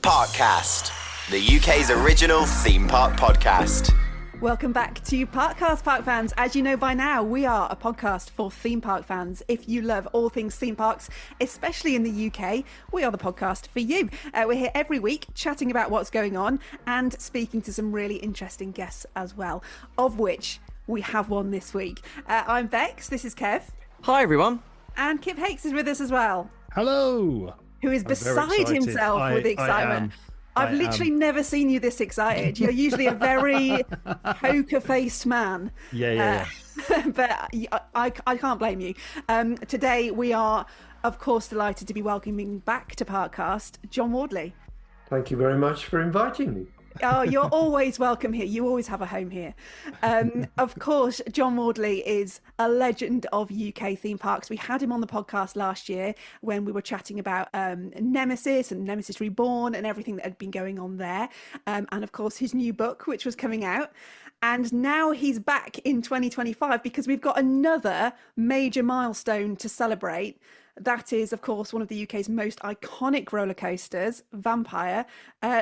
Parkcast, the UK's original theme park podcast. Welcome back to Parkcast, Park fans. As you know by now, we are a podcast for theme park fans. If you love all things theme parks, especially in the UK, we are the podcast for you. We're here every week chatting about what's going on and speaking to some really interesting guests as well, of which we have one this week. I'm Bex, this is Kev. Hi everyone. And Kip Hakes is with us as well. Hello. Who is beside himself with excitement. I've literally never seen you this excited. You're usually a very poker-faced man. Yeah. But I can't blame you. Today we are, of course, delighted to be welcoming back to Parkcast John Wardley. Thank you very much for inviting me. Oh, you're always welcome here. You always have a home here. Of course, John Wardley is a legend of UK theme parks. We had him on the podcast last year when we were chatting about Nemesis and Nemesis Reborn and everything that had been going on there. And of course, his new book, which was coming out. And now he's back in 2025 because we've got another major milestone to celebrate. That is, of course, one of the UK's most iconic roller coasters, Vampire,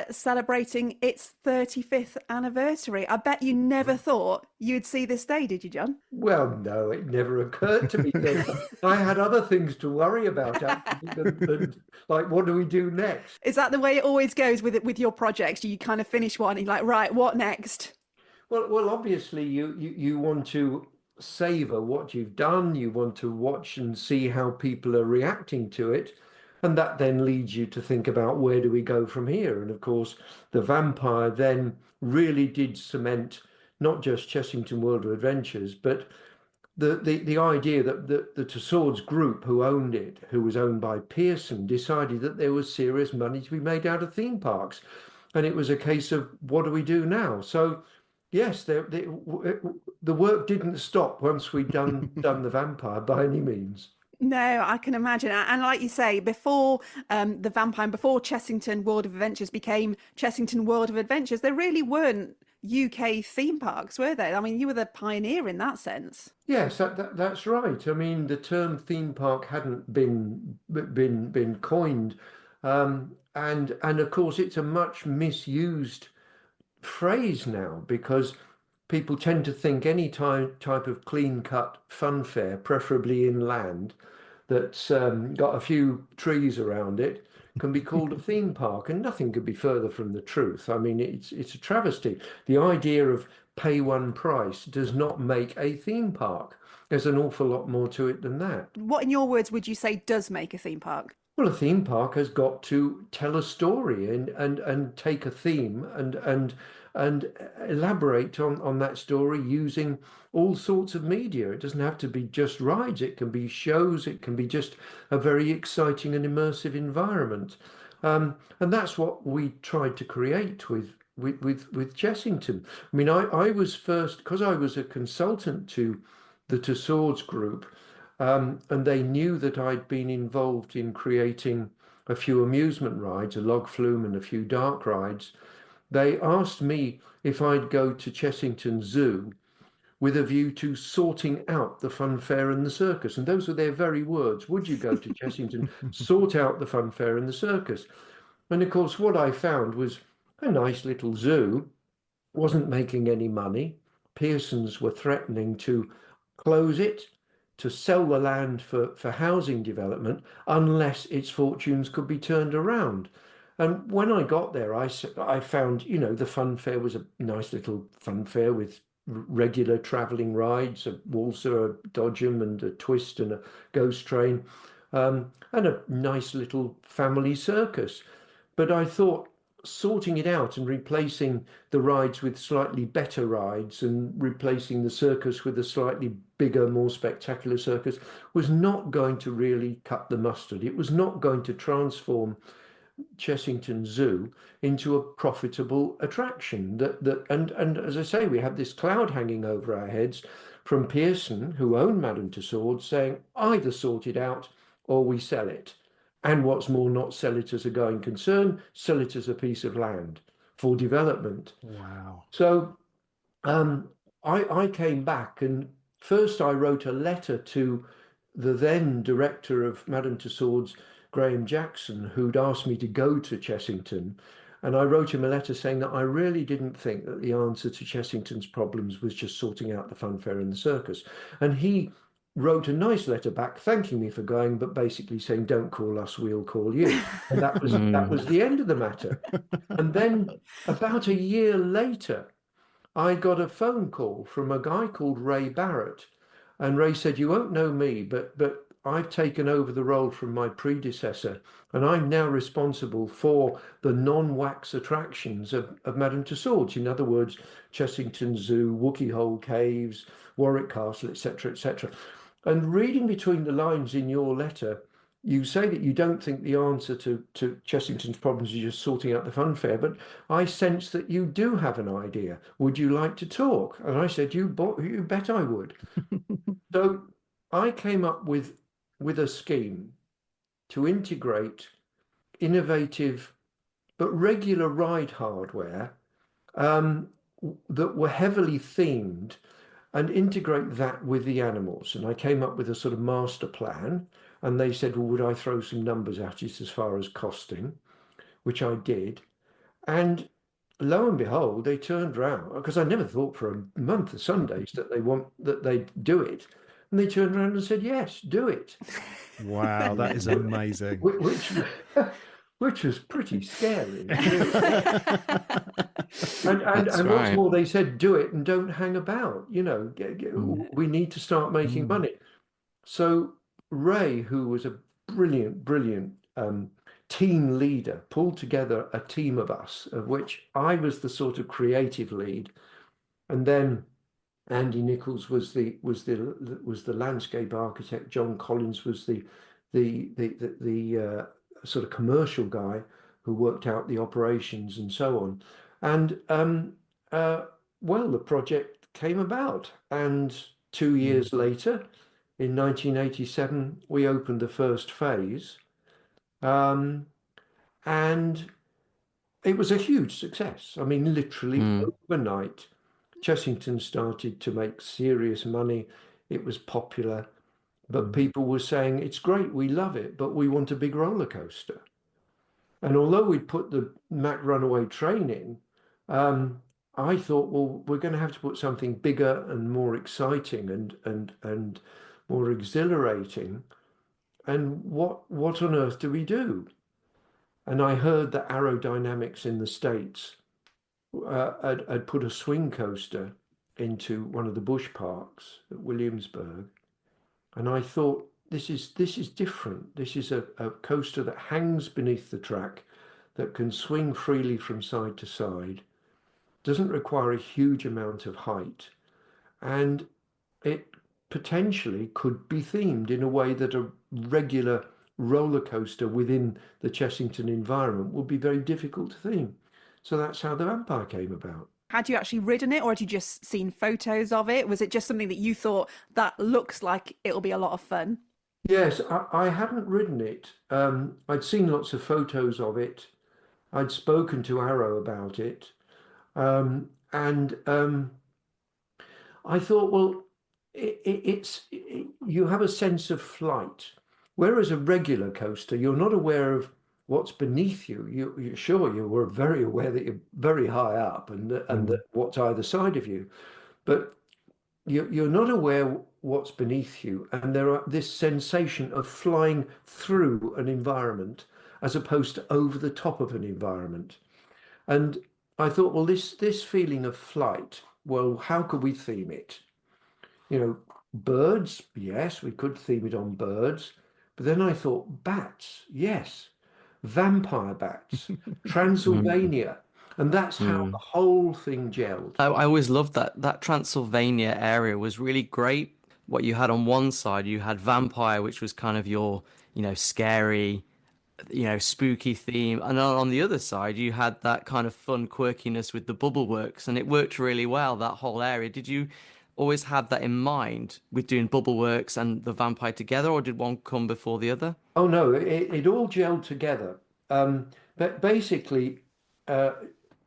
celebrating its 35th anniversary. I bet you never thought you'd see this day, did you, John? Well, no, it never occurred to me then. I had other things to worry about, actually, than like, what do we do next? Is that the way it always goes with your projects? You kind of finish one and you're like, right, what next? Well, obviously, you want to savor what you've done. You want to watch and see how people are reacting to it. And that then leads you to think about where do we go from here? And of course, the Vampire then really did cement not just Chessington World of Adventures, but the idea that the Tussauds group who owned it, who was owned by Pearson, decided that there was serious money to be made out of theme parks. And it was a case of, what do we do now? So yes, the work didn't stop once we'd done the Vampire by any means. No, I can imagine. And like you say, before the Vampire, before Chessington World of Adventures became Chessington World of Adventures, there really weren't UK theme parks, were there? I mean, you were the pioneer in that sense. Yes, that's right. I mean, the term theme park hadn't been coined, and of course, it's a much misused phrase now because people tend to think any type of clean-cut fun fair, preferably inland, that's got a few trees around it, can be called a theme park, and nothing could be further from the truth. I mean, it's a travesty. The idea of pay one price does not make a theme park. There's an awful lot more to it than that. What, in your words, would you say does make a theme park? Well, a theme park has got to tell a story and take a theme and elaborate on that story using all sorts of media. It doesn't have to be just rides. It can be shows. It can be just a very exciting and immersive environment. And that's what we tried to create with Chessington. I mean, I was first, because I was a consultant to the Tussauds group, and they knew that I'd been involved in creating a few amusement rides, a log flume and a few dark rides. They asked me if I'd go to Chessington Zoo with a view to sorting out the fun fair and the circus. And those were their very words. Would you go to Chessington, sort out the fun fair and the circus? And of course, what I found was a nice little zoo, wasn't making any money. Pearsons were threatening to close it, to sell the land for housing development, unless its fortunes could be turned around. And when I got there, I found, the fun fair was a nice little fun fair with regular travelling rides, a waltzer, a dodgem and a twist and a ghost train, and a nice little family circus. But I thought sorting it out and replacing the rides with slightly better rides and replacing the circus with a slightly bigger, more spectacular circus was not going to really cut the mustard. It was not going to transform Chessington Zoo into a profitable attraction. And as I say, we had this cloud hanging over our heads from Pearson, who owned Madame Tussauds, saying either sort it out or we sell it. And what's more, not sell it as a going concern, sell it as a piece of land for development. Wow. So I came back, and first I wrote a letter to the then director of Madame Tussauds, Graham Jackson, who'd asked me to go to Chessington. And I wrote him a letter saying that I really didn't think that the answer to Chessington's problems was just sorting out the funfair and the circus. And he wrote a nice letter back thanking me for going, but basically saying, "Don't call us, we'll call you." And that was the end of the matter. And then about a year later, I got a phone call from a guy called Ray Barrett, and Ray said, "You won't know me, but I've taken over the role from my predecessor, and I'm now responsible for the non-wax attractions of Madame Tussauds. In other words, Chessington Zoo, Wookey Hole Caves, Warwick Castle, etc., etc." And reading between the lines in your letter, you say that you don't think the answer to Chessington's problems is just sorting out the funfair, but I sense that you do have an idea. Would you like to talk? And I said, you bet I would. So I came up with a scheme to integrate innovative but regular ride hardware um, that were heavily themed and integrate that with the animals. And I came up with a sort of master plan. And they said, "Well, would I throw some numbers at it as far as costing?" Which I did. And lo and behold, they turned round because I never thought for a month of Sundays that they'd do it. And they turned around and said, "Yes, do it." Wow, that is amazing. Which was pretty scary. Really. And what's right. more, they said, "Do it and don't hang about. We need to start making money." So Ray, who was a brilliant team leader, pulled together a team of us, of which I was the sort of creative lead, and then Andy Nichols was the landscape architect. John Collins was the sort of commercial guy who worked out the operations and so on. And well, the project came about, and 2 years later, in 1987, we opened the first phase, and it was a huge success. I mean, literally overnight, Chessington started to make serious money. It was popular, but people were saying, "It's great, we love it, but we want a big roller coaster." And although we'd put the Mack Runaway train in, I thought, well, we're going to have to put something bigger and more exciting and more exhilarating. And what on earth do we do? And I heard that Aerodynamics in the States had put a swing coaster into one of the bush parks at Williamsburg. And I thought, this is different. This is a coaster that hangs beneath the track, that can swing freely from side to side, doesn't require a huge amount of height, and it potentially could be themed in a way that a regular roller coaster within the Chessington environment would be very difficult to theme. So that's how the Vampire came about. Had you actually ridden it, or had you just seen photos of it? Was it just something that you thought that looks like it'll be a lot of fun? Yes, I hadn't ridden it. I'd seen lots of photos of it. I'd spoken to Arrow about it. And I thought, well, you have a sense of flight, whereas a regular coaster, you're not aware of what's beneath you. You're sure you were very aware that you're very high up and that what's either side of you, but you're not aware what's beneath you, and there are this sensation of flying through an environment as opposed to over the top of an environment. And I thought, well, this feeling of flight, well, how could we theme it? Birds, yes, we could theme it on birds. But then I thought, bats, yes, vampire bats, Transylvania. And that's how the whole thing gelled. I always loved that Transylvania area was really great. What you had on one side, you had vampire, which was kind of your, scary, spooky theme. And on the other side, you had that kind of fun quirkiness with the Bubbleworks, and it worked really well, that whole area. Did you always have that in mind with doing Bubbleworks and the vampire together, or did one come before the other? Oh, no, it all gelled together. But basically,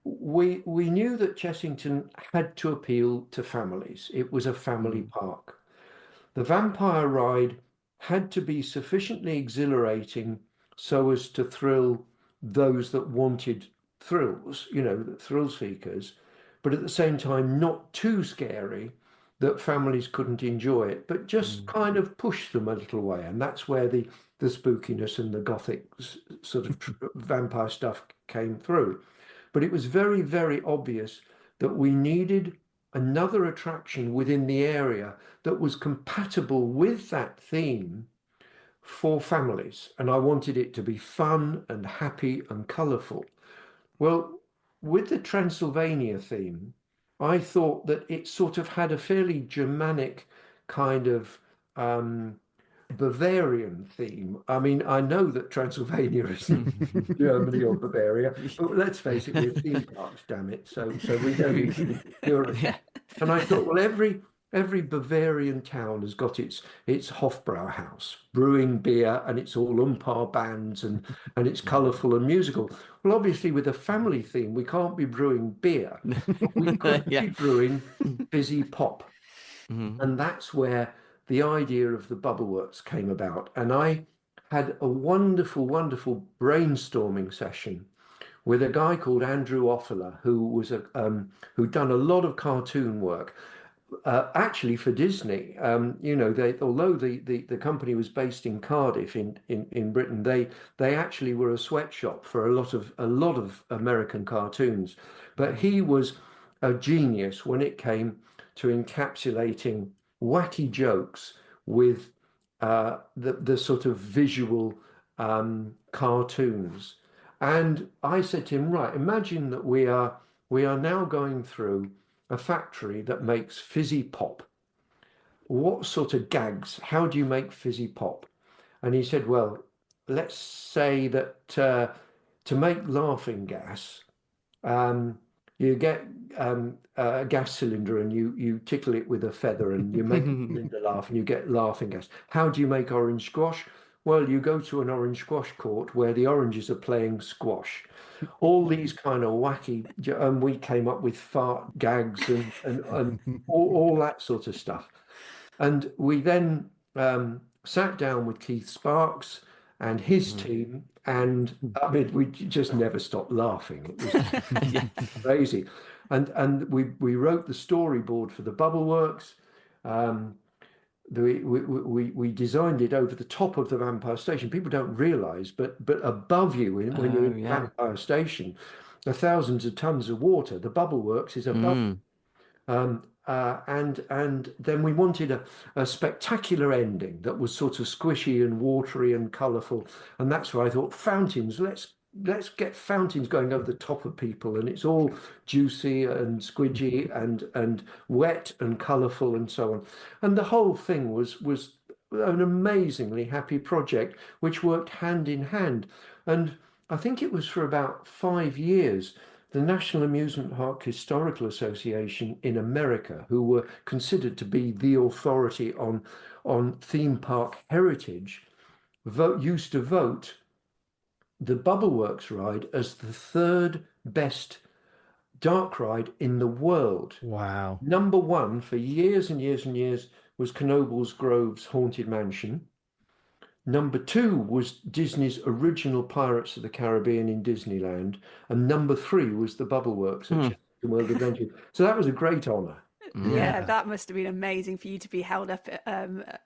we knew that Chessington had to appeal to families. It was a family park. The vampire ride had to be sufficiently exhilarating so as to thrill those that wanted thrills, the thrill seekers, but at the same time not too scary that families couldn't enjoy it, but just kind of push them a little way. And that's where the spookiness and the gothic sort of vampire stuff came through. But it was very, very obvious that we needed another attraction within the area that was compatible with that theme for families. And I wanted it to be fun and happy and colourful. Well, with the Transylvania theme, I thought that it sort of had a fairly Germanic kind of Bavarian theme. I mean, I know that Transylvania isn't Germany or Bavaria, but let's face it, we're theme parks, damn it. So we don't need to be purist. Yeah. And I thought, well, every Bavarian town has got its Hofbrauhaus, brewing beer, and it's all umpar bands and it's colourful and musical. Well, obviously, with a family theme, we can't be brewing beer. We could be brewing fizzy pop. And that's where the idea of the Bubbleworks came about. And I had a wonderful, wonderful brainstorming session with a guy called Andrew Offaler, who was who'd done a lot of cartoon work. Actually, for Disney, although the company was based in Cardiff in Britain, they actually were a sweatshop for a lot of American cartoons. But he was a genius when it came to encapsulating wacky jokes with the sort of visual cartoons. And I said to him, right, imagine that we are now going through a factory that makes fizzy pop. What sort of gags? How do you make fizzy pop? And he said, well, let's say that to make laughing gas, you get a gas cylinder and you tickle it with a feather and you make the cylinder laugh and you get laughing gas. How do you make orange squash? Well, you go to an orange squash court where the oranges are playing squash. All these kind of wacky, and we came up with fart gags and all that sort of stuff. And we then sat down with Keith Sparks and his team, and I mean, we just never stopped laughing. It was crazy. And we wrote the storyboard for the Bubbleworks. We designed it over the top of the Vampire Station. People don't realise, but above you, when you're in the Vampire Station, are thousands of tons of water. The Bubbleworks is above. And then we wanted a spectacular ending that was sort of squishy and watery and colourful. And that's where I thought, fountains, let's get fountains going over the top of people, and it's all juicy and squidgy and wet and colourful and so on. And the whole thing was an amazingly happy project, which worked hand in hand. And I think it was for about 5 years, the National Amusement Park Historical Association in America, who were considered to be the authority on theme park heritage, used to vote the Bubbleworks ride as the third best dark ride in the world. Wow. Number one for years and years and years was Knoebels Grove's Haunted Mansion. Number two was Disney's original Pirates of the Caribbean in Disneyland. And number three was the Bubbleworks at Chessington World of Adventures. So that was a great honour. Yeah, that must have been amazing for you to be held up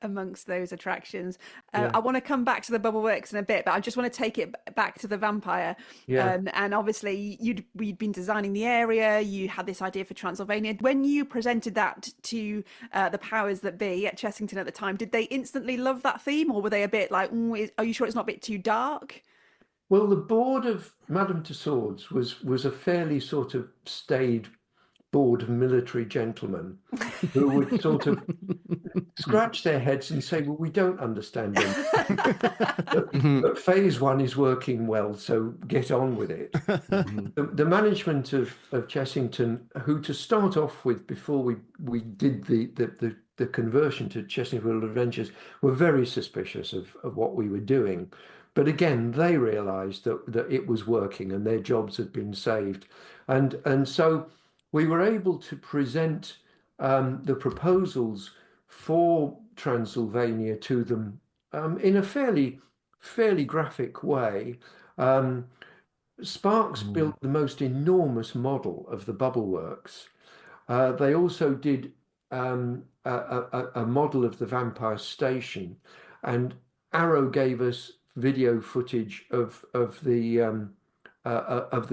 amongst those attractions. I want to come back to the Bubbleworks in a bit, but I just want to take it back to the vampire. And obviously, we'd been designing the area. You had this idea for Transylvania. When you presented that to the powers that be at Chessington at the time, did they instantly love that theme, or were they a bit like, are you sure it's not a bit too dark? Well, the board of Madame Tussauds was a fairly sort of staid board of military gentlemen who would sort of scratch their heads and say, well, we don't understand them. But phase one is working well, so get on with it. The management of Chessington, who to start off with, before we did the conversion to Chessington World of Adventures, were very suspicious of what we were doing. But again, they realised that it was working and their jobs had been saved. And so we were able to present the proposals for Transylvania to them in a fairly fairly graphic way. Um, Sparks built the most enormous model of the Bubbleworks. They also did a model of the vampire station, and Arrow gave us video footage of the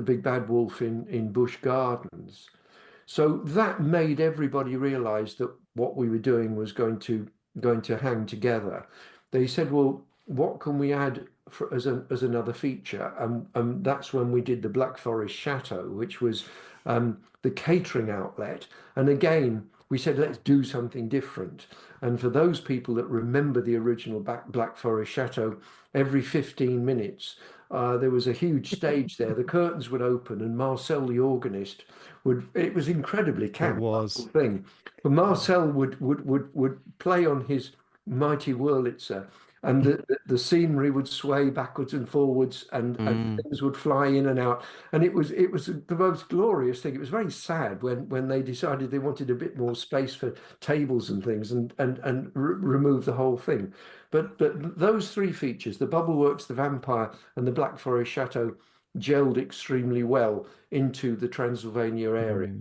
big bad wolf in Bush Gardens. So that made everybody realize that what we were doing was going to hang together. They said, "Well, what can we add as another feature?" And that's when we did the Black Forest Chateau, which was the catering outlet. And again, we said, let's do something different. And for those people that remember the original Black Forest Chateau, every 15 minutes, there was a huge stage there. The curtains would open, and Marcel, the organist, would. It was incredibly camp, It was. thing. But Marcel would play on his mighty Wurlitzer, and the scenery would sway backwards and forwards, and things would fly in and out, and it was the most glorious thing. It was very sad when they decided they wanted a bit more space for tables and things, and remove the whole thing. But those three features, the Bubbleworks, the Vampire, and the Black Forest Chateau, gelled extremely well into the Transylvania area.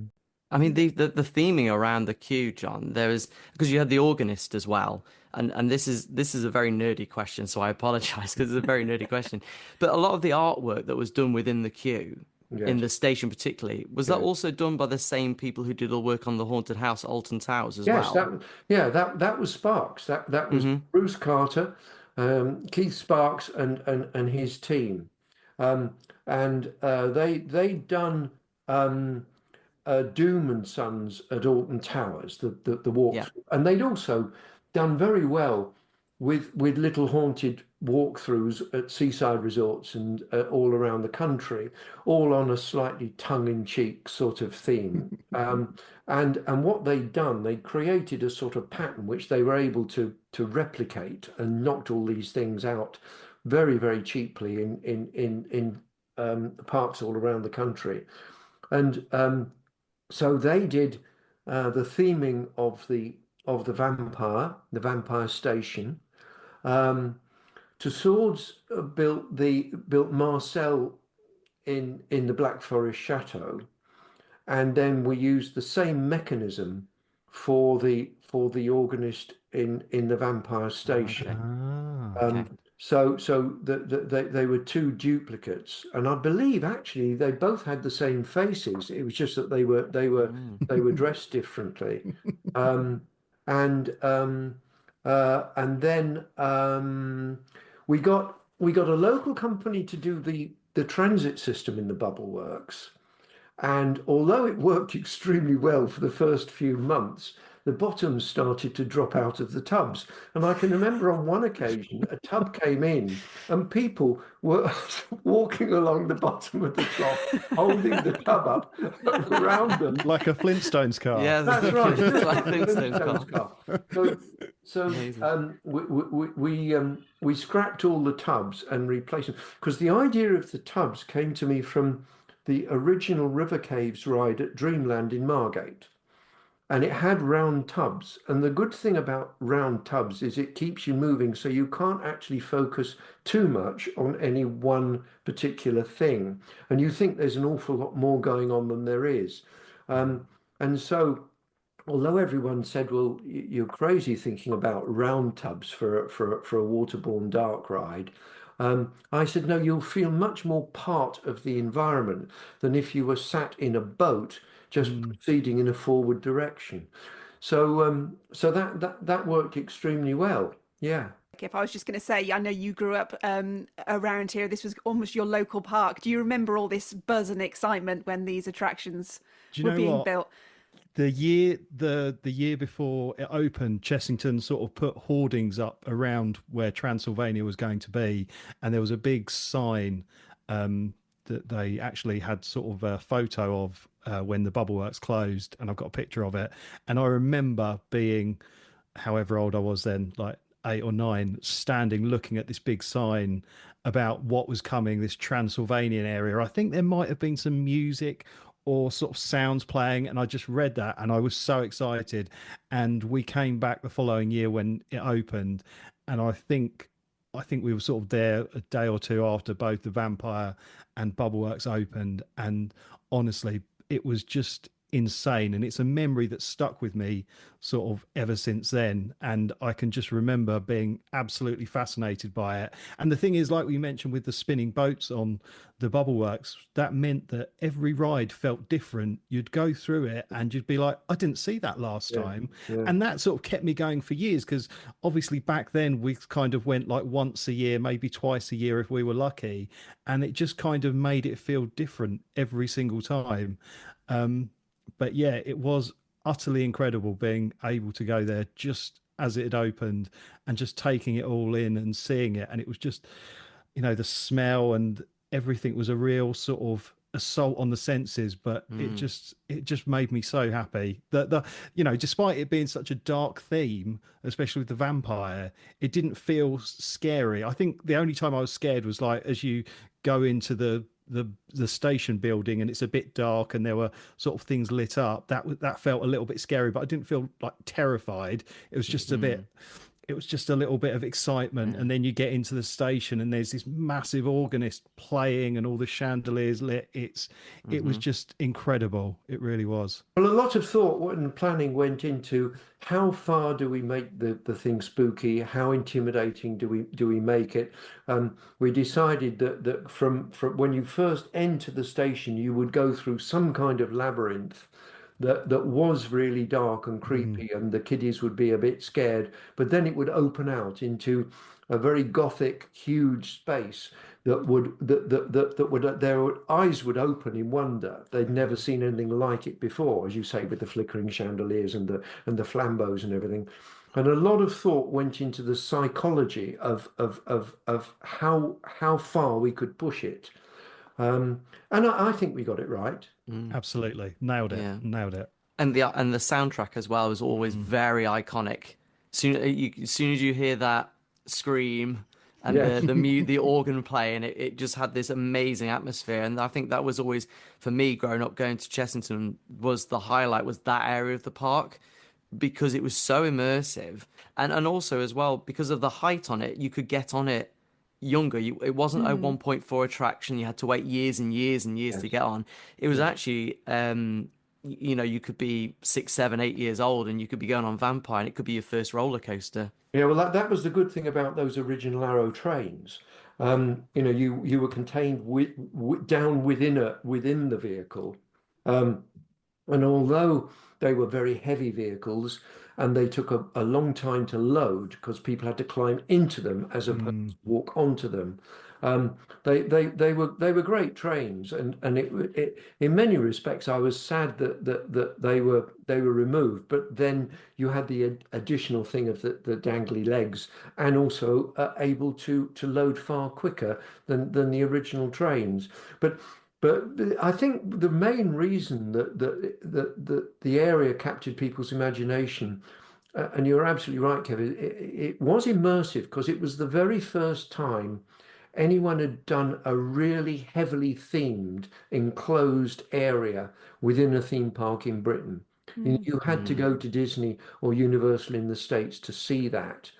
I mean, the theming around the queue, John, there is, because you had the organist as well, and this is a very nerdy question, so I apologize because it's a very nerdy question. But a lot of the artwork that was done within the queue, in the station particularly, was that also done by the same people who did all work on the haunted house at Alton Towers as well? That was Sparks. That was Bruce Carter, Keith Sparks, and his team, and they'd done. Doom and Sons at Alton Towers, the walk, and they'd also done very well with little haunted walkthroughs at seaside resorts and all around the country, all on a slightly tongue-in-cheek sort of theme. And what they'd done, they created a sort of pattern which they were able to replicate, and knocked all these things out very, very cheaply in parks all around the country. And so they did the theming of the vampire station. To Swords built Marcel in the Black Forest Chateau, and then we used the same mechanism for the organist in the vampire station. So they were two duplicates, and I believe actually they both had the same faces. It was just that they were dressed differently. And then we got a local company to do the transit system in the Bubbleworks. And although it worked extremely well for the first few months, the bottoms started to drop out of the tubs. And I can remember on one occasion, a tub came in and people were walking along the bottom of the trough, holding the tub up around them. Like a Flintstones car. Yeah, That's right. It's like Flintstones car. So we scrapped all the tubs and replaced them, because the idea of the tubs came to me from the original River Caves ride at Dreamland in Margate. And it had round tubs. And the good thing about round tubs is it keeps you moving, so you can't actually focus too much on any one particular thing. And you think there's an awful lot more going on than there is. And so, although everyone said, well, you're crazy thinking about round tubs for a waterborne dark ride, I said, no, you'll feel much more part of the environment than if you were sat in a boat just proceeding in a forward direction. So that worked extremely well. Yeah. If I was just going to say, I know you grew up around here. This was almost your local park. Do you remember all this buzz and excitement when these attractions were being built? The year before it opened, Chessington sort of put hoardings up around where Transylvania was going to be, and there was a big sign that they actually had sort of a photo of when the Bubbleworks closed, and I've got a picture of it. And I remember being, however old I was then, like 8 or 9, standing looking at this big sign about what was coming, this Transylvanian area. I think there might have been some music or sort of sounds playing, and I just read that and I was so excited. And we came back the following year when it opened, and I think I think we were sort of there a day or two after both the Vampire and Bubbleworks opened, and honestly, it was just insane, and it's a memory that stuck with me sort of ever since then. And I can just remember being absolutely fascinated by it. And the thing is, like we mentioned with the spinning boats on the Bubbleworks, that meant that every ride felt different. You'd go through it and you'd be like, I didn't see that last time. And that sort of kept me going for years, because obviously back then we kind of went like once a year, maybe twice a year if we were lucky, and it just kind of made it feel different every single time. But yeah, it was utterly incredible being able to go there just as it had opened and just taking it all in and seeing it. And it was just, the smell and everything was a real sort of assault on the senses, but it just made me so happy that despite it being such a dark theme, especially with the vampire, it didn't feel scary. I think the only time I was scared was like as you go into the station building and it's a bit dark and there were sort of things lit up, that felt a little bit scary, but I didn't feel like terrified. It was just a little bit of excitement. And then you get into the station and there's this massive organist playing and all the chandeliers lit. It was just incredible. It really was. Well, a lot of thought and planning went into how far do we make the thing spooky? How intimidating do we make it? We decided that from when you first enter the station, you would go through some kind of labyrinth that was really dark and creepy, and the kiddies would be a bit scared, but then it would open out into a very gothic, huge space that would their eyes would open in wonder. They'd never seen anything like it before, as you say, with the flickering chandeliers and the flambeaux and everything. And a lot of thought went into the psychology of how far we could push it. And I think we got it right. Absolutely. Nailed it. Yeah. Nailed it. And the soundtrack as well was always very iconic. As soon as you hear that scream and the organ playing, it just had this amazing atmosphere. And I think that was always, for me, growing up, going to Chessington, was the highlight, was that area of the park, because it was so immersive. And also as well, because of the height on it, you could get on it younger. It wasn't a 1.4 attraction. You had to wait years and years and years to get on. It was actually, you could be 6, 7, 8 years old and you could be going on Vampire and it could be your first roller coaster. Yeah, well, that was the good thing about those original Arrow trains. You were contained down within the vehicle, and although they were very heavy vehicles and they took a long time to load because people had to climb into them as opposed to walk onto them. They were great trains, and it in many respects I was sad that they were removed. But then you had the additional thing of the dangly legs, and also able to load far quicker than the original trains. But I think the main reason that the area captured people's imagination, and you're absolutely right, Kevin, it was immersive because it was the very first time anyone had done a really heavily themed enclosed area within a theme park in Britain. You had to go to Disney or Universal in the States to see that.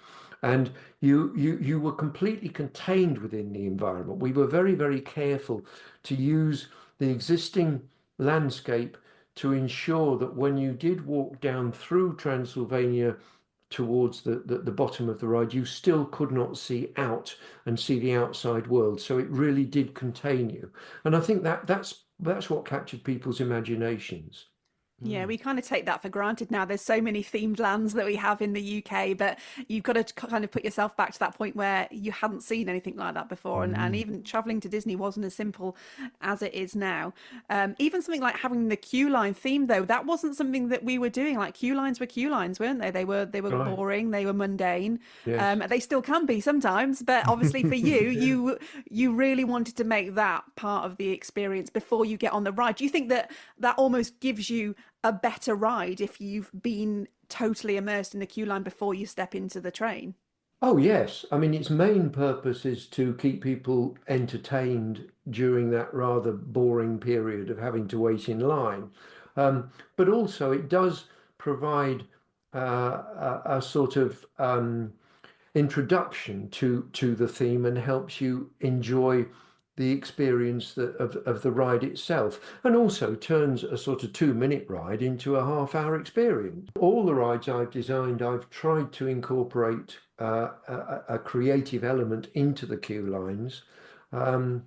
And you were completely contained within the environment. We were very, very careful to use the existing landscape to ensure that when you did walk down through Transylvania towards the bottom of the ride, you still could not see out and see the outside world. So it really did contain you. And I think that's what captured people's imaginations. Yeah, we kind of take that for granted now. There's so many themed lands that we have in the UK, but you've got to kind of put yourself back to that point where you hadn't seen anything like that before. And even traveling to Disney wasn't as simple as it is now. Even something like having the queue line theme, though, that wasn't something that we were doing. Like queue lines were queue lines, weren't they? They were Right. boring, they were mundane. Yes. They still can be sometimes, but obviously for you really wanted to make that part of the experience before you get on the ride. Do you think that almost gives you a better ride if you've been totally immersed in the queue line before you step into the train? Oh, yes. I mean, its main purpose is to keep people entertained during that rather boring period of having to wait in line. But also, it does provide a sort of introduction to the theme and helps you enjoy the experience of the ride itself, and also turns a sort of 2-minute ride into a half-hour experience. All the rides I've designed, I've tried to incorporate a creative element into the queue lines, and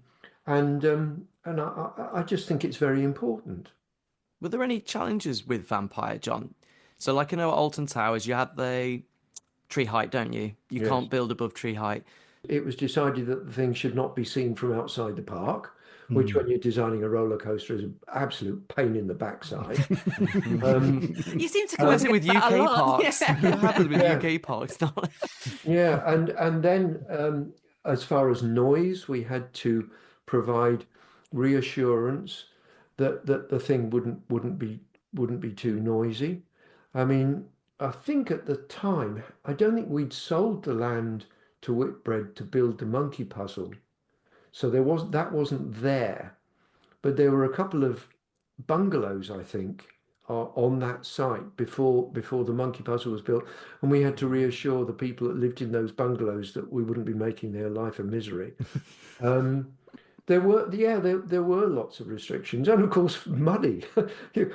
I just think it's very important. Were there any challenges with Vampire, John? So, like I know at Alton Towers, you had the tree height, don't you? You Yes. can't build above tree height. It was decided that the thing should not be seen from outside the park, which when you're designing a roller coaster is an absolute pain in the backside. You seem to come That's it with UK a lot. parks. Yeah. It happens with UK parks, not it? Yeah, and then as far as noise, we had to provide reassurance that the thing wouldn't be too noisy. I mean, I think at the time, I don't think we'd sold the land to Whitbread to build the monkey puzzle, so that wasn't there. But there were a couple of bungalows, I think, on that site before the monkey puzzle was built, and we had to reassure the people that lived in those bungalows that we wouldn't be making their life a misery. There were lots of restrictions, and of course money.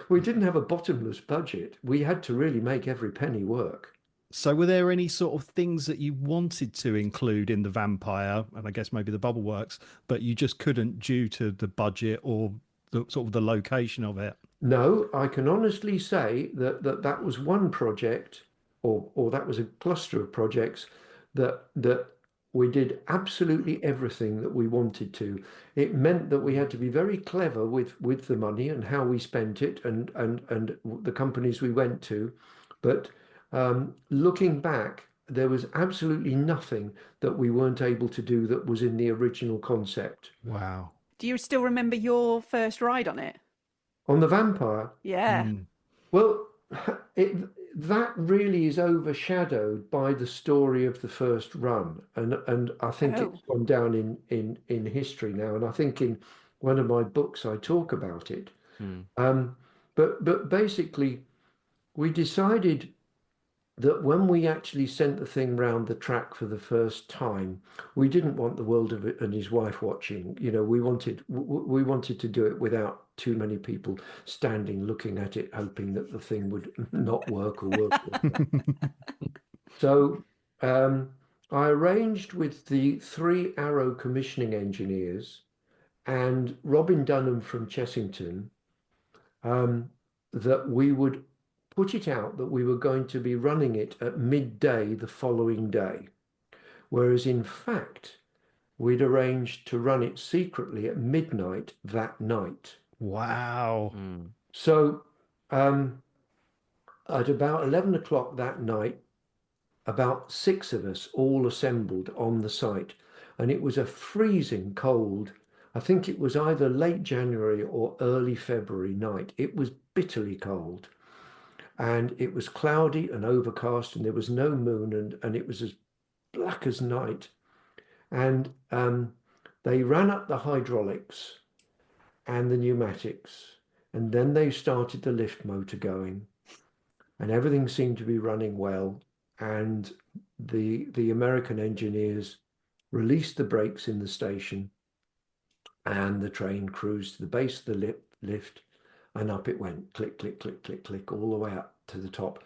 We didn't have a bottomless budget. We had to really make every penny work. So were there any sort of things that you wanted to include in the Vampire, and I guess maybe the Bubbleworks, but you just couldn't due to the budget or the sort of the location of it? No, I can honestly say that was one project, or that was a cluster of projects that we did absolutely everything that we wanted to. It meant that we had to be very clever with the money and how we spent it, and the companies we went to. But looking back, there was absolutely nothing that we weren't able to do that was in the original concept. Wow. Do you still remember your first ride on it? On the Vampire, Yeah. well, that really is overshadowed by the story of the first run, and I think it's gone down in history now, and I think in one of my books I talk about it. But basically, we decided that when we actually sent the thing round the track for the first time, we didn't want the world of it and his wife watching. You know, we wanted to do it without too many people standing looking at it, hoping that the thing would not work or work. So I arranged with the 3 Arrow commissioning engineers and Robin Dunham from Chessington that we would put it out that we were going to be running it at midday the following day, whereas in fact we'd arranged to run it secretly at midnight that night. Wow. So at about 11 o'clock that night, about 6 of us all assembled on the site, and it was a freezing cold. I think it was either late January or early February night. It was bitterly cold. And it was cloudy and overcast, and there was no moon, and it was as black as night. And they ran up the hydraulics and the pneumatics, and then they started the lift motor going, and everything seemed to be running well. And the American engineers released the brakes in the station, and the train cruised to the base of the lift. And up it went, click, click, click, click, click, all the way up to the top.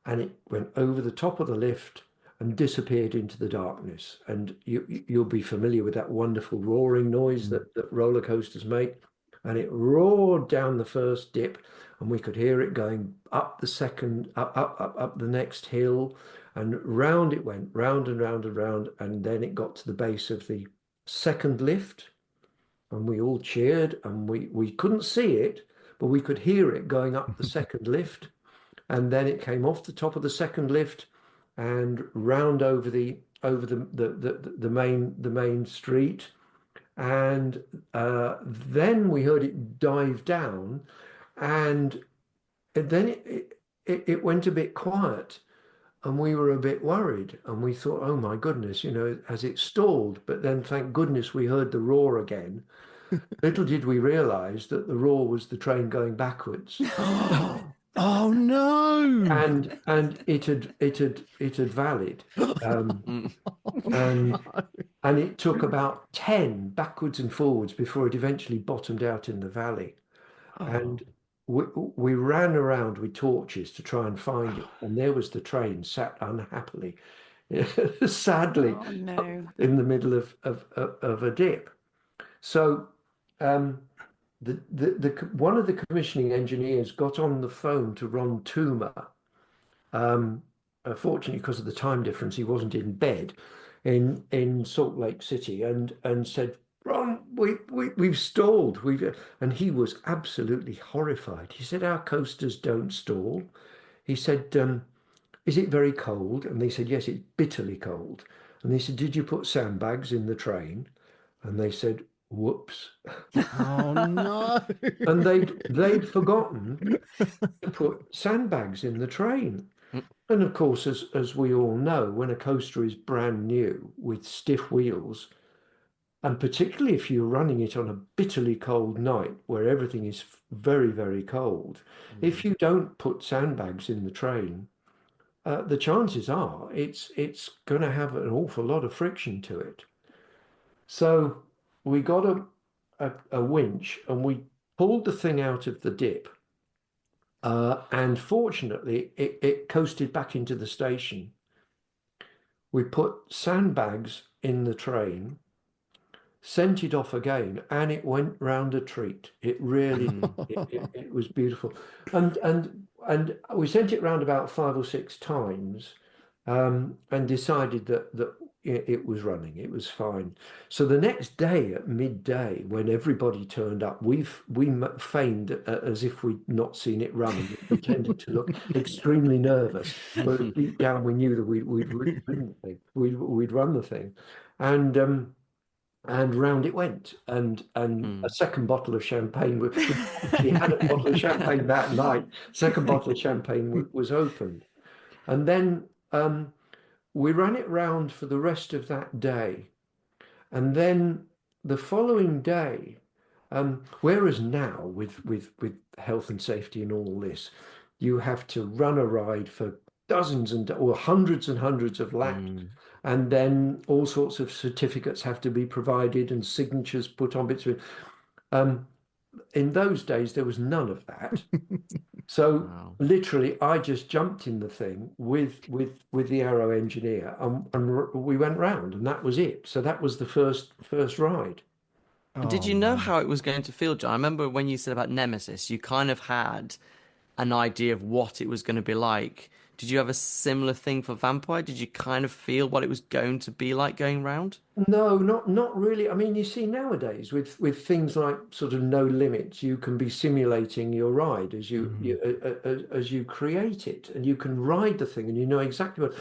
And it went over the top of the lift and disappeared into the darkness. And you'll be familiar with that wonderful roaring noise that roller coasters make. And it roared down the first dip, and we could hear it going up the second, up the next hill. And round it went, round and round and round. And then it got to the base of the second lift. And we all cheered, and we couldn't see it, but we could hear it going up the second lift. And then it came off the top of the second lift and round over the main street. And then we heard it dive down, and then it went a bit quiet, and we were a bit worried, and we thought, oh my goodness, you know, has it stalled? But then thank goodness we heard the roar again. Little did we realize that the roar was the train going backwards. Oh no! and it had valid, Mm. and and it took about 10 backwards and forwards before it eventually bottomed out in the valley. Oh, And we ran around with torches to try and find it, and there was the train sat unhappily, sadly, Oh no. in the middle of a dip. So um, one of the commissioning engineers got on the phone to Ron Toomer. Fortunately, because of the time difference, he wasn't in bed in Salt Lake City, and said, "Ron, we've stalled. And he was absolutely horrified. He said, "Our coasters don't stall." He said, "Is it very cold?" And they said, "Yes, it's bitterly cold." And they said, "Did you put sandbags in the train?" And they said, "Whoops." oh no! And they'd forgotten to put sandbags in the train. And of course, as we all know, when a coaster is brand new with stiff wheels, and particularly if you're running it on a bitterly cold night where everything is very, very cold, if you don't put sandbags in the train, the chances are it's going to have an awful lot of friction to it. So we got a winch and we pulled the thing out of the dip. And fortunately, it coasted back into the station. We put sandbags in the train, sent it off again, and it went round a treat. It really, it was beautiful. And we sent it round about 5 or 6 times, and decided that it was running. It was fine. So the next day at midday, when everybody turned up, we feigned as if we'd not seen it running. We pretended to look extremely nervous, but deep down we knew that we'd run the thing, and round it went, and a second bottle of champagne. We actually had a bottle of champagne that night. Second bottle of champagne was opened, and then we ran it round for the rest of that day, and then the following day, whereas now with health and safety and all this, you have to run a ride for dozens or hundreds and hundreds of laps. And then all sorts of certificates have to be provided and signatures put on bits of it. In those days, there was none of that. So Wow. literally, I just jumped in the thing with the Arrow engineer, and we went round, and that was it. So that was the first ride. And did Oh you know man! how it was going to feel, John? I remember when you said about Nemesis, you kind of had an idea of what it was going to be like. Did you have a similar thing for Vampire? Did you kind of feel what it was going to be like going round? No, not really. I mean, you see nowadays with things like sort of no limits, you can be simulating your ride as as you create it, and you can ride the thing, and you know exactly what.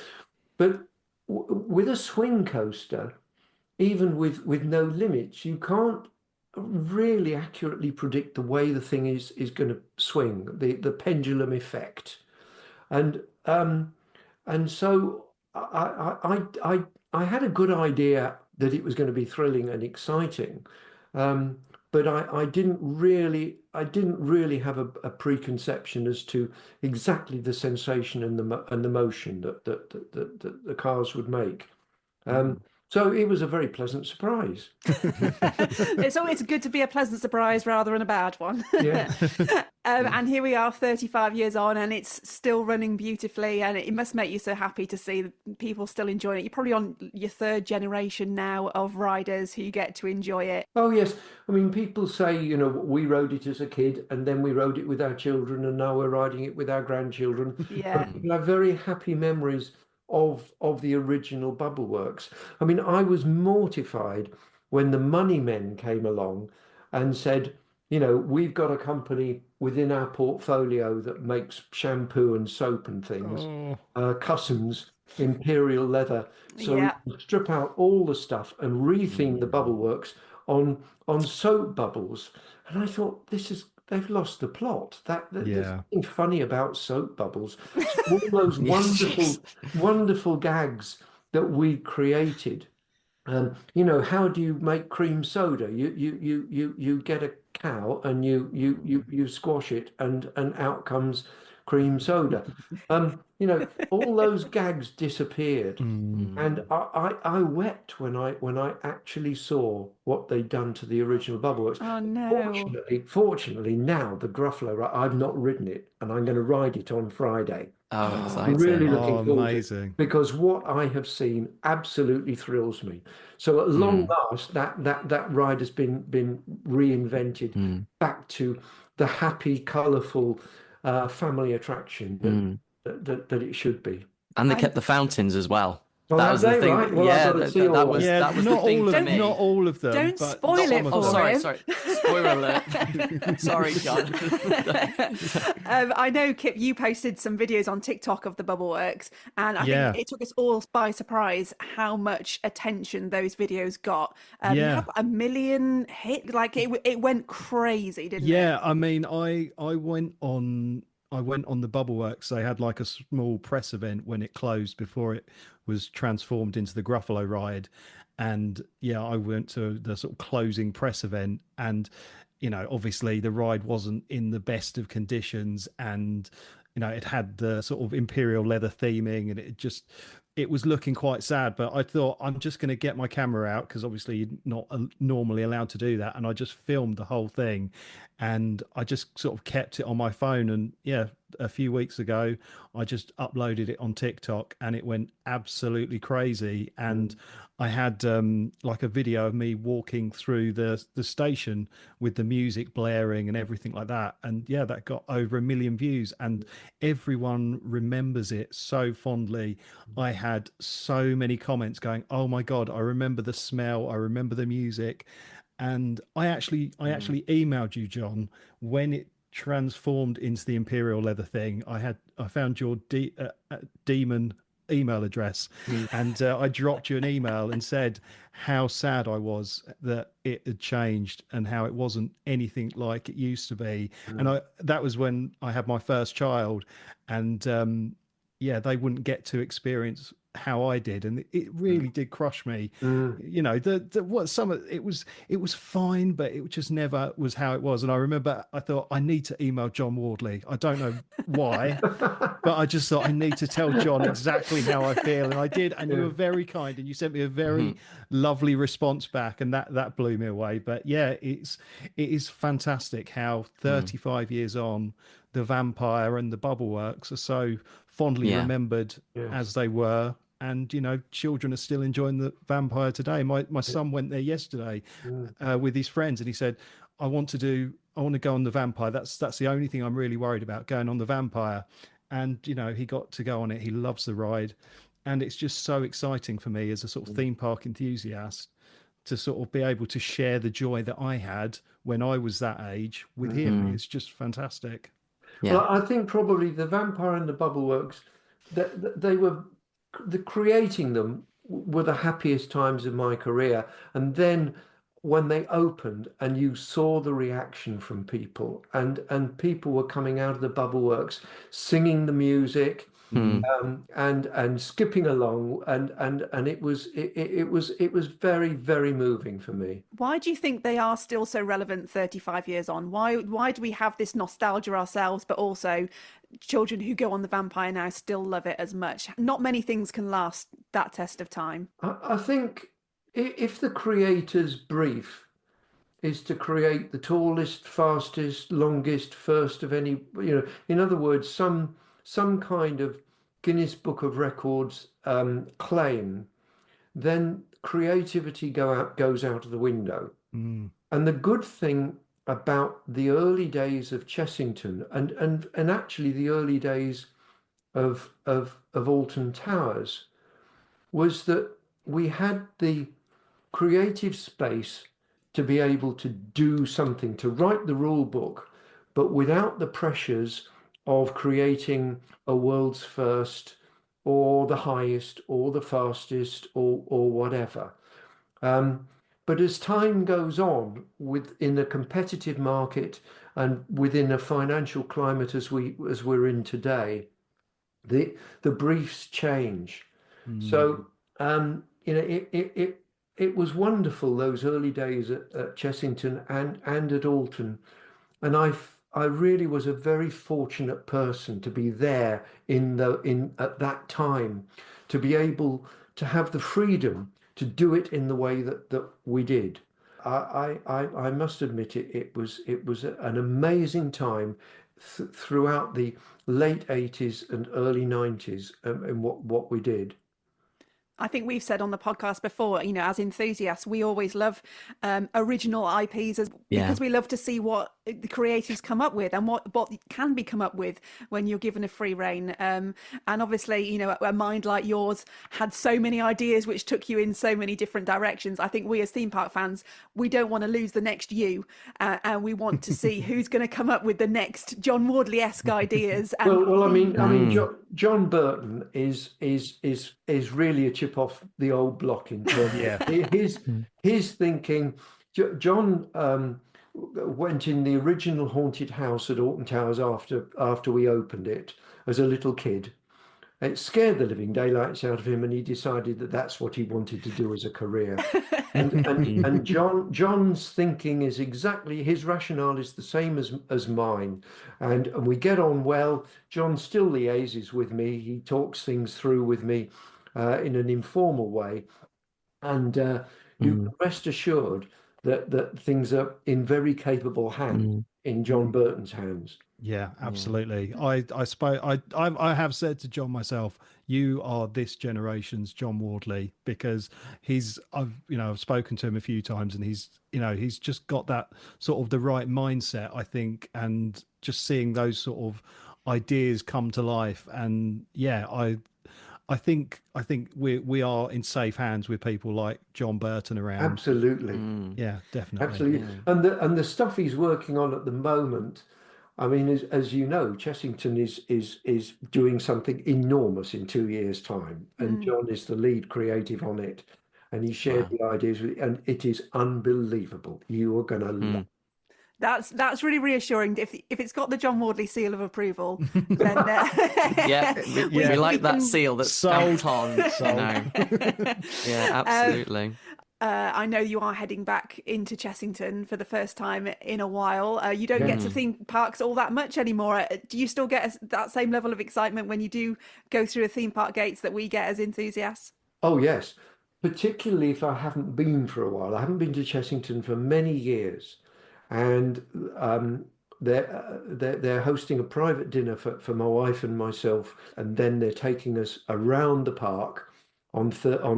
But with a swing coaster, even with no limits, you can't really accurately predict the way the thing is going to swing, the pendulum effect, and so I had a good idea that it was going to be thrilling and exciting, um, but I didn't really have a preconception as to exactly the sensation and the motion that the cars would make. Um, so it was a very pleasant surprise. It's always good to be a pleasant surprise rather than a bad one. Yeah. And here we are 35 years on, and it's still running beautifully, and it must make you so happy to see people still enjoying it. You're probably on your third generation now of riders who get to enjoy it. Oh, yes. I mean, people say, we rode it as a kid, and then we rode it with our children, and now we're riding it with our grandchildren. Yeah. And people have very happy memories of the original Bubbleworks. I mean, I was mortified when the money men came along and said, we've got a company within our portfolio that makes shampoo and soap and things, Oh, Cussons Imperial Leather. So we Yeah. can strip out all the stuff and retheme the Bubbleworks on soap bubbles. And I thought, they've lost the plot. There's yeah. nothing funny about soap bubbles. All those Yes. wonderful gags that we created. How do you make cream soda? You get a cow and you squash it, and out comes cream soda. All those gags disappeared. And I wept when I actually saw what they'd done to the original Bubbleworks. Oh no. Fortunately, now the Gruffalo, I've not ridden it, and I'm going to ride it on Friday. Oh, I'm really exciting. looking forward to it amazing. because what I have seen absolutely thrills me. So at long last, that ride has been reinvented back to the happy, colourful family attraction that it should be. And they kept the fountains as well. Oh, That have was the they? thing. Right. Well, I've Yeah, got to see all that that. was Yeah, that was not the thing all for of me. not all of them. Don't but spoil some it of for them. Sorry, him. sorry. Spoiler alert. Sorry, John. I know, Kip, you posted some videos on TikTok of the Bubbleworks, and I Yeah. think it took us all by surprise how much attention those videos got. You Yeah. had 1 million hit, like it went crazy, didn't it? Yeah, I mean, I went on the Bubbleworks. They had like a small press event when it closed before it was transformed into the Gruffalo ride, and yeah, I went to the sort of closing press event, and obviously the ride wasn't in the best of conditions, and it had the sort of imperial leather theming, and it was looking quite sad. But I thought, I'm just going to get my camera out, because obviously you're not normally allowed to do that, and I just filmed the whole thing, and I just sort of kept it on my phone. And yeah, a few weeks ago I just uploaded it on TikTok, and it went absolutely crazy. And I had like a video of me walking through the station with the music blaring and everything like that, and yeah, that got over 1 million views, and everyone remembers it so fondly. I had so many comments going, "Oh my God, I remember the smell, I remember the music." And I actually emailed you, John, when it transformed into the imperial leather thing. I found your demon email address, and I dropped you an email and said how sad I was that it had changed and how it wasn't anything like it used to be. And that was when I had my first child, and yeah, they wouldn't get to experience how I did, and it really did crush me. It was fine, but it just never was how it was. And I remember I thought, I need to email John Wardley. I don't know why, but I just thought I need to tell John exactly how I feel, and I did. And you were very kind, and you sent me a very lovely response back, and that blew me away. But yeah, it is fantastic how 35 years on, the Vampire and the Bubbleworks are so fondly remembered as they were. And children are still enjoying the Vampire today. My son went there yesterday with his friends, and he said, I want to go on the Vampire. That's the only thing I'm really worried about, going on the Vampire. And he got to go on it. He loves the ride, and it's just so exciting for me as a sort of theme park enthusiast to sort of be able to share the joy that I had when I was that age with him. It's just fantastic. Yeah. Well, I think probably the Vampire and the Bubbleworks, they were creating them were the happiest times of my career. And then when they opened and you saw the reaction from people, and people were coming out of the Bubbleworks singing the music, and skipping along, and it was very, very moving for me. Why do you think they are still so relevant 35 years on? Why do we have this nostalgia ourselves, but also children who go on the Vampire now still love it as much? Not many things can last that test of time. I think if the creator's brief is to create the tallest, fastest, longest, first of any, in other words, some kind of Guinness Book of Records claim, then creativity goes out of the window. And the good thing about the early days of Chessington, and actually the early days of Alton Towers, was that we had the creative space to be able to do something, to write the rule book, but without the pressures of creating a world's first or the highest or the fastest or whatever. But as time goes on, in a competitive market and within a financial climate as we're in today, the briefs change. So it was wonderful, those early days at Chessington and at Alton, and I really was a very fortunate person to be there in at that time, to be able to have the freedom to do it in the way that we did. I must admit it was an amazing time throughout the late 80s and early 90s, in what we did. I think we've said on the podcast before, as enthusiasts, we always love original IPs because we love to see what the creators come up with and what can be come up with when you're given a free rein. And obviously, a mind like yours had so many ideas which took you in so many different directions. I think we as theme park fans, we don't want to lose the next you, and we want to see who's going to come up with the next John Wardley-esque ideas. And Well, I mean, John Burton is really a chip off the old block in terms of his thinking. John went in the original haunted house at Alton Towers after we opened it as a little kid. It scared the living daylights out of him, and he decided that that's what he wanted to do as a career. And John's thinking is exactly, his rationale is the same as mine, and we get on well. John still liaises with me. He talks things through with me in an informal way, and you can rest assured that things are in very capable hands, in John Burton's hands. Yeah, absolutely. I have said to John myself, you are this generation's John Wardley, because I've spoken to him a few times, and he's just got that sort of the right mindset, I think, and just seeing those sort of ideas come to life. And I think we are in safe hands with people like John Burton around. Absolutely. Yeah, definitely. Absolutely. And the stuff he's working on at the moment, I mean, as you know, Chessington is doing something enormous in 2 years' time, and John is the lead creative on it, and he shared the ideas with, and it is unbelievable. You are going to love. That's really reassuring. If it's got the John Wardley seal of approval, then we like that seal that's stamped on. Sold. Yeah, absolutely. I know you are heading back into Chessington for the first time in a while. You don't get to theme parks all that much anymore. Do you still get that same level of excitement when you do go through a theme park gates that we get as enthusiasts? Oh, yes. Particularly if I haven't been for a while. I haven't been to Chessington for many years. And they're hosting a private dinner for my wife and myself. And then they're taking us around the park on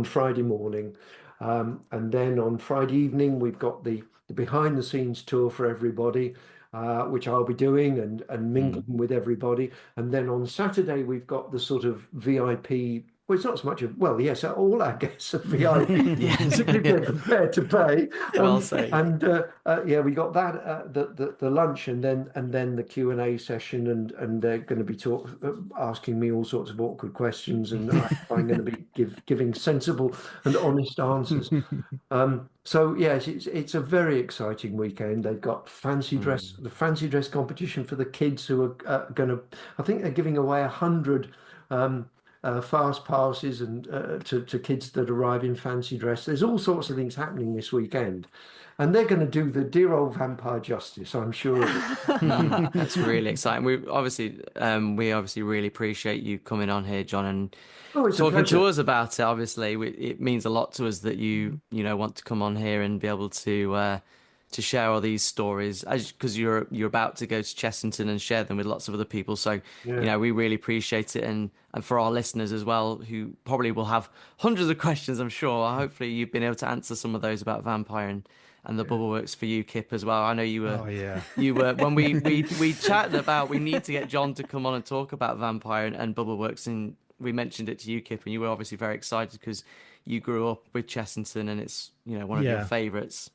Friday morning. And then on Friday evening, we've got the behind the scenes tour for everybody, which I'll be doing and mingling with everybody. And then on Saturday, we've got the sort of VIP. Well, it's not so much of, well, yes, all our guests are VIP, simply they're prepared to pay. Well said. And we got that the lunch, and then the Q&A session, and they're going to be asking me all sorts of awkward questions, and I'm going to be giving sensible and honest answers. So yes, it's a very exciting weekend. They've got the fancy dress competition for the kids who are going to. I think they're giving away 100. Fast passes and to kids that arrive in fancy dress. There's all sorts of things happening this weekend, and they're going to do the dear old vampire justice, I'm sure. That's really exciting. We obviously really appreciate you coming on here, John, and talking to us about it. Obviously, it means a lot to us that you want to come on here and be able to share all these stories, because you're about to go to Chessington and share them with lots of other people. So, we really appreciate it. And for our listeners as well, who probably will have hundreds of questions, I'm sure, hopefully you've been able to answer some of those about Vampire and the Bubbleworks for you, Kip, as well. I know you were, you were, when we chatted about, we need to get John to come on and talk about Vampire and Bubbleworks. And we mentioned it to you, Kip, and you were obviously very excited because you grew up with Chessington and it's, one of your favourites.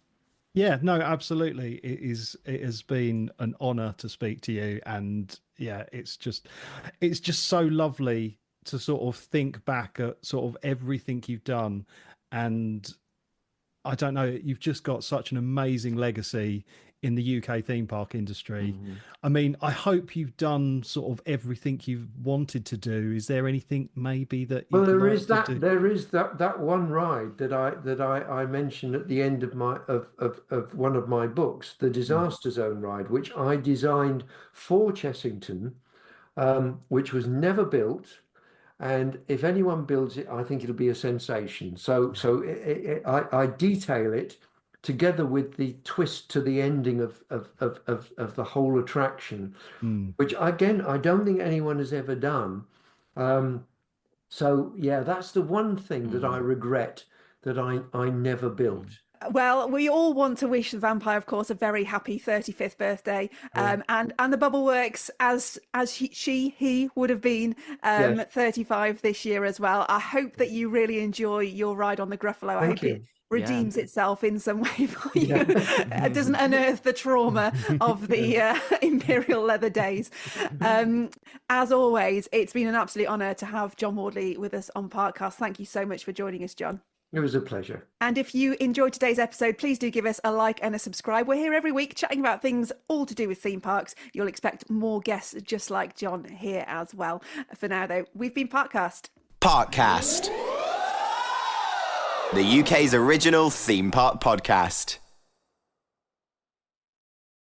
Yeah, no, absolutely. It has been an honor to speak to you, and it's just so lovely to sort of think back at sort of everything you've done. And I don't know, you've just got such an amazing legacy in the UK theme park industry. I mean, I hope you've done sort of everything you've wanted to do. Is there anything maybe that Well, you'd there like is to that. do? There is that one ride that I mentioned at the end of my of one of my books, the Disaster Zone ride, which I designed for Chessington, which was never built. And if anyone builds it, I think it'll be a sensation. I detail it together with the twist to the ending of the whole attraction, which again I don't think anyone has ever done. So yeah, that's the one thing that I regret that I never built. Well, we all want to wish the vampire, of course, a very happy 35th birthday, and the Bubbleworks, as he would have been Yes. 35 this year as well. I hope that you really enjoy your ride on the Gruffalo. I Thank hope you. it redeems itself in some way for you. It doesn't unearth the trauma of the Imperial leather days. As always, it's been an absolute honour to have John Wardley with us on Parkcast. Thank you so much for joining us, John. It was a pleasure. And if you enjoyed today's episode, please do give us a like and a subscribe. We're here every week chatting about things all to do with theme parks. You'll expect more guests just like John here as well. For now, though, we've been Parkcast. Parkcast, the UK's original theme park podcast.